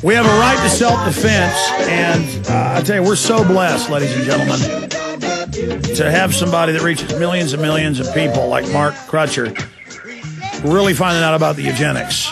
We have a right to self-defense, and I tell you, we're so blessed, ladies and gentlemen, to have somebody that reaches millions and millions of people like Mark Crutcher really finding out about the eugenics.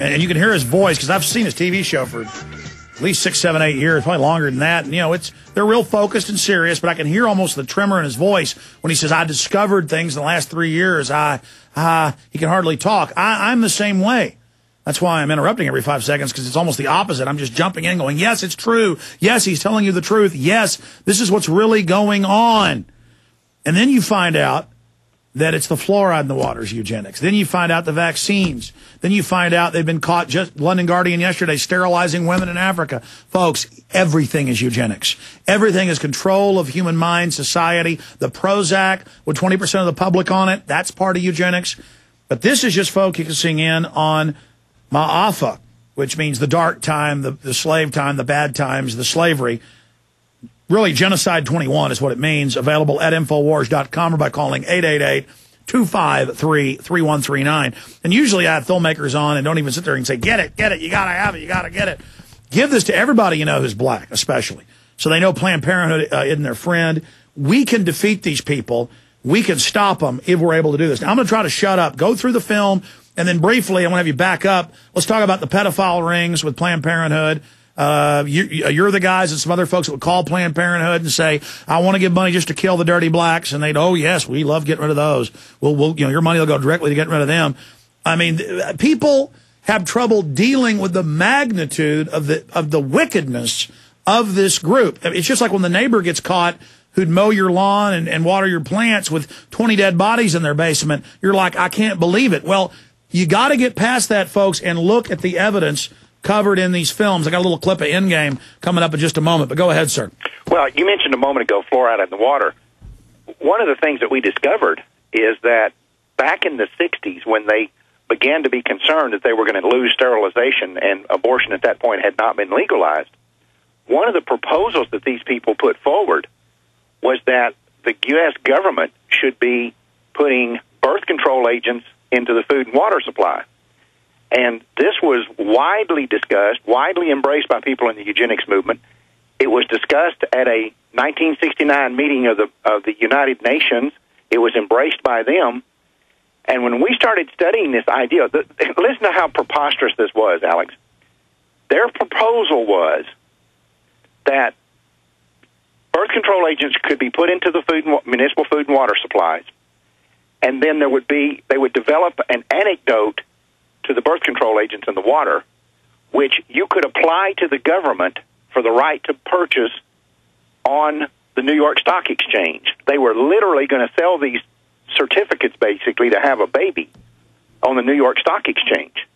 And you can hear his voice, because I've seen his TV show for at least 6, 7, 8 years, probably longer than that. And, you know, they're real focused and serious, but I can hear almost the tremor in his voice when he says, I discovered things in the last 3 years. He can hardly talk. I'm the same way. That's why I'm interrupting every 5 seconds, because it's almost the opposite. I'm just jumping in going, yes, it's true. Yes, he's telling you the truth. Yes, this is what's really going on. And then you find out that it's the fluoride in the water's eugenics. Then you find out the vaccines. Then you find out they've been caught, just London Guardian yesterday, sterilizing women in Africa. Folks, everything is eugenics. Everything is control of human mind, society. The Prozac with 20% of the public on it, that's part of eugenics. But this is just focusing in on Ma'afa, which means the dark time, the slave time, the bad times, the slavery. Really, Genocide 21 is what it means. Available at Infowars.com or by calling 888-253-3139. And usually I have filmmakers on and don't even sit there and say, get it, you got to have it, you got to get it. Give this to everybody you know who's black, especially, so they know Planned Parenthood isn't their friend. We can defeat these people. We can stop them if we're able to do this. Now, I'm going to try to shut up, go through the film, and then briefly, I want to have you back up. Let's talk about the pedophile rings with Planned Parenthood. You're the guys and some other folks that would call Planned Parenthood and say, I want to give money just to kill the dirty blacks. And they'd, oh, yes, we love getting rid of those. Your money will go directly to getting rid of them. I mean, people have trouble dealing with the magnitude of the wickedness of this group. It's just like when the neighbor gets caught who'd mow your lawn and water your plants with 20 dead bodies in their basement. You're like, I can't believe it. Well, you got to get past that, folks, and look at the evidence covered in these films. I got a little clip of Endgame coming up in just a moment, but go ahead, sir. Well, you mentioned a moment ago fluoride in the water. One of the things that we discovered is that back in the 60s, when they began to be concerned that they were going to lose sterilization and abortion at that point had not been legalized, one of the proposals that these people put forward was that the U.S. government should be putting birth control agents into the food and water supply. And this was widely discussed, widely embraced by people in the eugenics movement. It was discussed at a 1969 meeting of the United Nations. It was embraced by them. And when we started studying this idea, listen to how preposterous this was, Alex. Their proposal was that birth control agents could be put into the municipal food and water supplies, and then they would develop an antidote to the birth control agents in the water, which you could apply to the government for the right to purchase on the New York Stock Exchange. They were literally going to sell these certificates, basically, to have a baby on the New York Stock Exchange.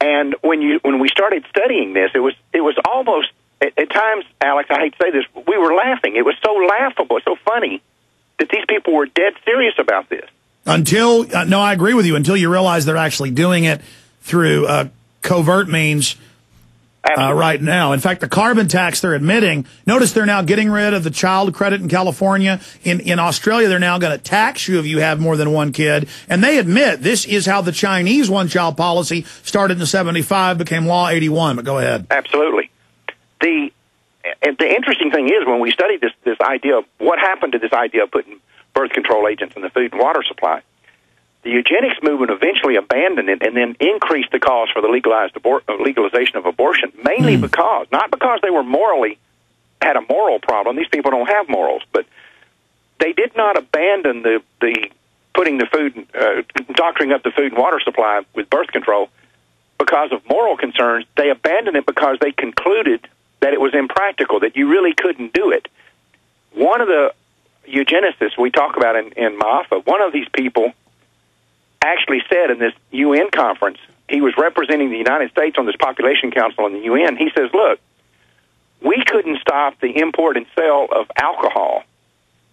And when we started studying this, it was almost, at times, Alex, I hate to say this, we were laughing. It was so laughable, so funny, that these people were dead serious about this. Until, no, I agree with you, until you realize they're actually doing it through covert means right now. In fact, the carbon tax they're admitting, notice they're now getting rid of the child credit in California. In Australia, they're now going to tax you if you have more than one kid. And they admit this is how the Chinese one-child policy started in 75, became Law 81. But go ahead. Absolutely. The interesting thing is, when we studied this idea of what happened to this idea of putting birth control agents in the food and water supply, the eugenics movement eventually abandoned it and then increased the cause for the legalization of abortion, mainly because, not because they were had a moral problem. These people don't have morals, but they did not abandon the putting the food, doctoring up the food and water supply with birth control because of moral concerns. They abandoned it because they concluded that it was impractical, that you really couldn't do it. One of the eugenicists we talk about in Ma'afa, one of these people actually said in this UN conference, he was representing the United States on this population council in the UN, he says, look, we couldn't stop the import and sale of alcohol.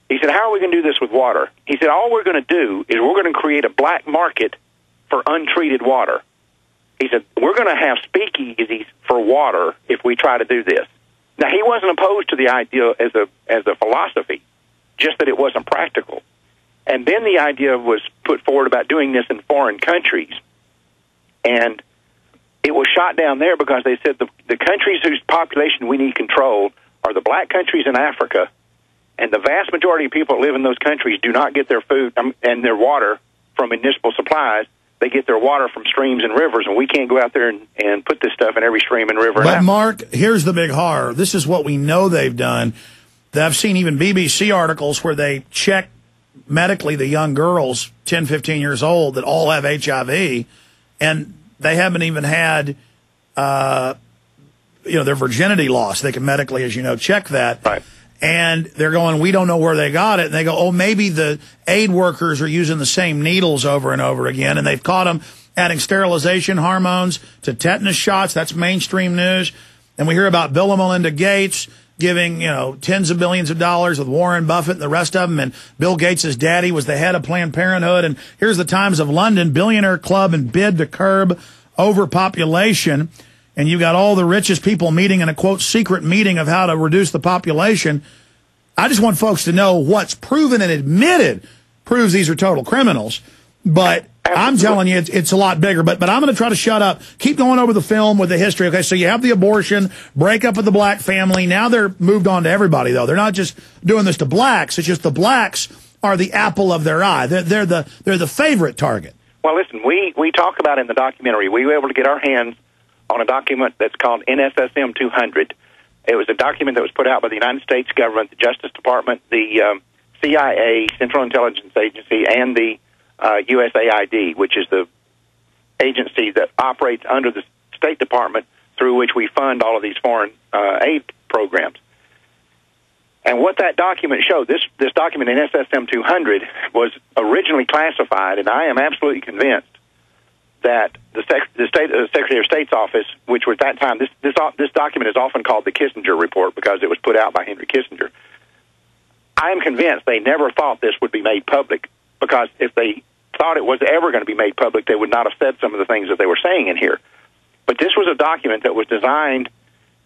He said, how are we going to do this with water? He said, all we're going to do is we're going to create a black market for untreated water. He said, we're going to have speakeasies for water if we try to do this. Now, he wasn't opposed to the idea as a philosophy, just that it wasn't practical. And then the idea was put forward about doing this in foreign countries. And it was shot down there because they said the countries whose population we need controlled are the black countries in Africa, and the vast majority of people that live in those countries do not get their food and their water from municipal supplies. They get their water from streams and rivers, and we can't go out there and put this stuff in every stream and river. But, Mark, here's the big horror. This is what we know they've done. I've seen even BBC articles where they check medically the young girls, 10, 15 years old, that all have HIV, and they haven't even had their virginity lost. They can medically, as you know, check that. Right. And they're going, we don't know where they got it. And they go, oh, maybe the aid workers are using the same needles over and over again. And they've caught them adding sterilization hormones to tetanus shots. That's mainstream news. And we hear about Bill and Melinda Gates giving, tens of billions of dollars with Warren Buffett and the rest of them. And Bill Gates' daddy was the head of Planned Parenthood. And here's the Times of London, billionaire club and bid to curb overpopulation. And you've got all the richest people meeting in a, quote, secret meeting of how to reduce the population. I just want folks to know what's proven and admitted proves these are total criminals. But I'm telling you, it's a lot bigger. But I'm going to try to shut up. Keep going over the film with the history. Okay, so you have the abortion, breakup of the black family. Now they're moved on to everybody, though. They're not just doing this to blacks. It's just the blacks are the apple of their eye. They're the favorite target. Well, listen, we talk about in the documentary, we were able to get our hands on a document that's called NSSM 200. It was a document that was put out by the United States government, the Justice Department, the CIA, Central Intelligence Agency, and the USAID, which is the agency that operates under the State Department through which we fund all of these foreign aid programs. And what that document showed, this document, NSSM 200, was originally classified, and I am absolutely convinced that the Secretary of State's office, which was at that time, this document is often called the Kissinger Report because it was put out by Henry Kissinger. I am convinced they never thought this would be made public, because if they thought it was ever going to be made public, they would not have said some of the things that they were saying in here. But this was a document that was designed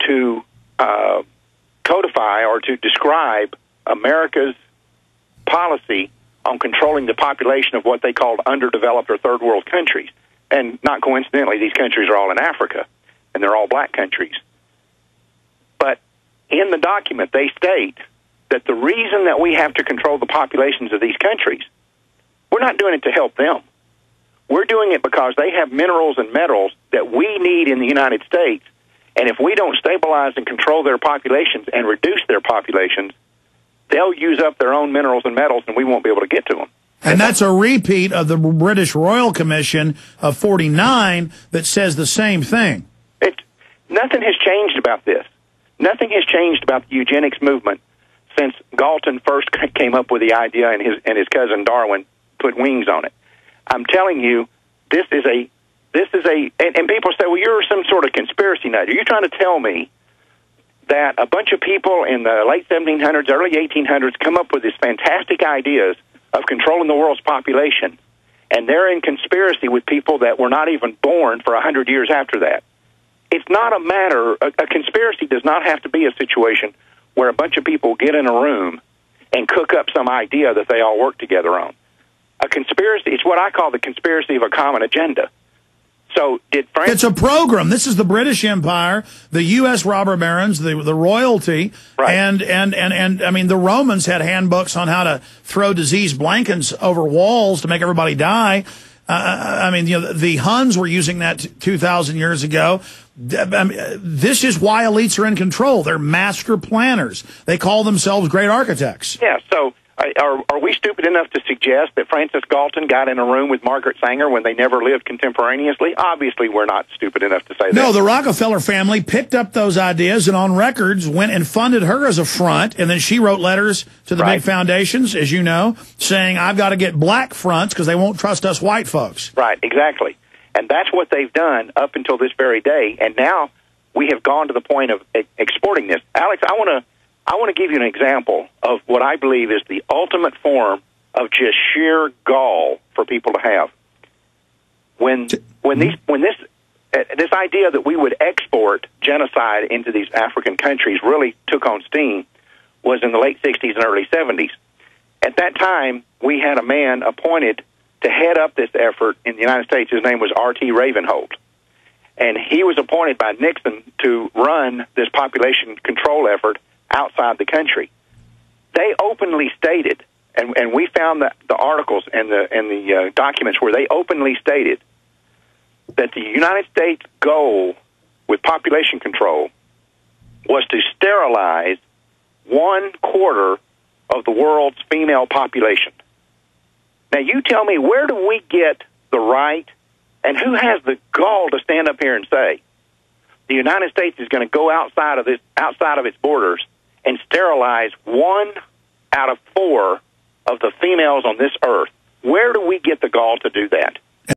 to codify or to describe America's policy on controlling the population of what they called underdeveloped or third world countries. And not coincidentally, these countries are all in Africa, and they're all black countries. But in the document, they state that the reason that we have to control the populations of these countries, we're not doing it to help them. We're doing it because they have minerals and metals that we need in the United States, and if we don't stabilize and control their populations and reduce their populations, they'll use up their own minerals and metals, and we won't be able to get to them. And that's a repeat of the British Royal Commission of 49 that says the same thing. Nothing has changed about this. Nothing has changed about the eugenics movement since Galton first came up with the idea and his cousin Darwin put wings on it. I'm telling you, this is a and people say, well, you're some sort of conspiracy nut. Are you trying to tell me that a bunch of people in the late 1700s, early 1800s come up with these fantastic ideas of controlling the world's population, and they're in conspiracy with people that were not even born for 100 years after that? It's not a matter, a conspiracy does not have to be a situation where a bunch of people get in a room and cook up some idea that they all work together on. A conspiracy, it's what I call the conspiracy of a common agenda. So did France... It's a program. This is the British Empire, the U.S. robber barons, the royalty, right. And I mean, the Romans had handbooks on how to throw diseased blankets over walls to make everybody die. I mean, the Huns were using that 2,000 years ago. This is why elites are in control. They're master planners. They call themselves great architects. Yeah, so... Are we stupid enough to suggest that Francis Galton got in a room with Margaret Sanger when they never lived contemporaneously? Obviously, we're not stupid enough to say that. No, the Rockefeller family picked up those ideas and on records went and funded her as a front, and then she wrote letters to the big foundations, as you know, saying, I've got to get black fronts because they won't trust us white folks. Right, exactly. And that's what they've done up until this very day, and now we have gone to the point of exporting this. Alex, I want to give you an example of what I believe is the ultimate form of just sheer gall for people to have. When this idea that we would export genocide into these African countries really took on steam was in the late 60s and early 70s. At that time, we had a man appointed to head up this effort in the United States. His name was R.T. Ravenholt. and he was appointed by Nixon to run this population control effort outside the country. They openly stated, and we found the articles and the documents where they openly stated that the United States goal with population control was to sterilize 1/4 of the world's female population. Now, you tell me, where do we get the right, and who has the gall to stand up here and say the United States is going to go outside of its borders and sterilize 1 out of 4 of the females on this earth? Where do we get the gall to do that?